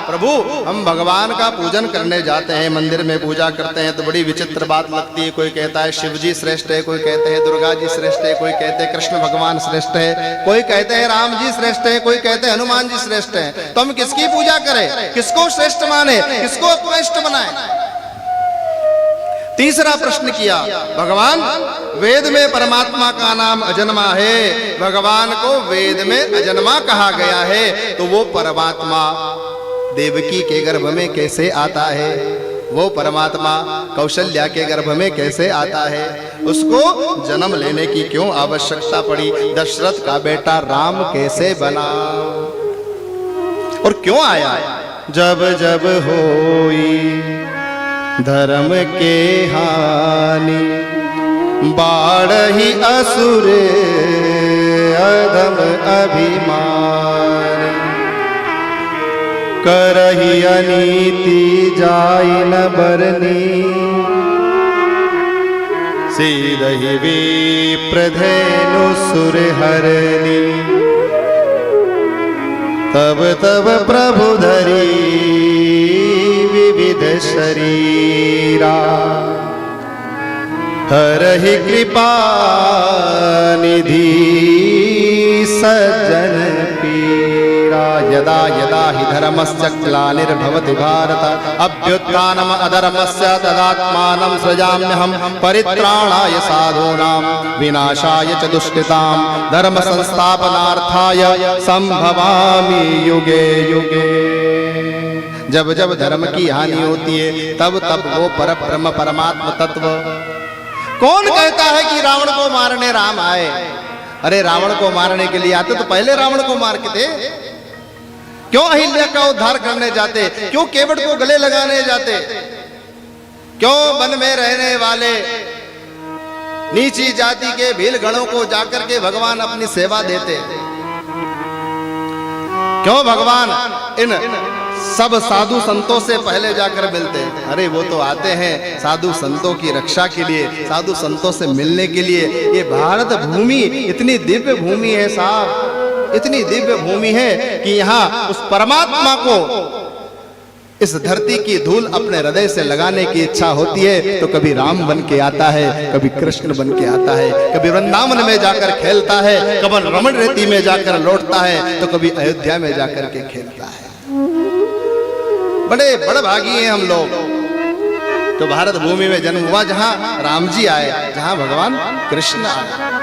प्रभु हम भगवान का पूजन करने जाते हैं, मंदिर में पूजा करते हैं तो बड़ी विचित्र बात लगती है। कोई कहता है शिव जी श्रेष्ठ है, कोई कहते हैं दुर्गा जी श्रेष्ठ है, कोई कहते हैं कृष्ण भगवान श्रेष्ठ है, कोई कहते हैं राम जी श्रेष्ठ है, कोई कहते हैं हनुमान जी श्रेष्ठ है। तो हम किसकी पूजा करें, किसको श्रेष्ठ माने, किसको श्रेष्ठ बनाए? तीसरा प्रश्न किया, भगवान वेद में परमात्मा का नाम अजन्मा है, भगवान को वेद में अजन्मा कहा गया है, तो वो परमात्मा देवकी के गर्भ में कैसे आता है? वो परमात्मा कौशल्या के गर्भ में कैसे आता है? उसको जन्म लेने की क्यों आवश्यकता पड़ी? दशरथ का बेटा राम कैसे बना और क्यों आया? जब जब होई धर्म के हानि, बाढ़ही असुर अधम अभिमान, करही अनीति जाय न बरनी, सीधहि विप्र धेनु सुर हरनी, तब तब प्रभु धरी विविध शरीरा, हरहि कृपा निधि सज्जन पीरा। यदा यदा हि धर्मस्य ग्लानिर्भवति भारत अभ्युत्थानम् अधर्मस्य तदात्मानं सृजाम्यहं परित्राणाय साधूनां विनाशाय च दुष्कृतां धर्म संस्थापनार्थाय संभवामि युगे युगे। जब जब धर्म की हानि होती है तब तब वो परब्रह्म परमात्मा तत्व। कौन कहता है कि रावण को मारने राम आए? अरे रावण को मारने के लिए आते तो पहले रावण को मार के थे। क्यों अहिल्या का उद्धार करने जाते? क्यों केवट को गले लगाने जाते? क्यों वन में रहने वाले नीची जाति के भील गणों को जाकर के भगवान अपनी सेवा देते? क्यों भगवान इन सब साधु संतों से पहले जाकर मिलते? अरे वो तो आते हैं साधु संतों की रक्षा के लिए, साधु संतों से मिलने के लिए। ये भारत भूमि इतनी दिव्य भूमि है साहब, इतनी दिव्य भूमि है कि यहाँ उस परमात्मा को इस धरती की धूल अपने हृदय से लगाने की इच्छा होती है तो कभी राम बन के आता है, कभी कृष्ण बन के आता है, कभी वृंदावन में जाकर खेलता है, कभी रमण रेती में जाकर लौटता है, तो कभी अयोध्या में जाकर के खेलता है। बड़े बड़भागी हैं हम लोग तो भारत भूमि में जन्म हुआ जहां राम जी आए, जहां भगवान कृष्ण आए।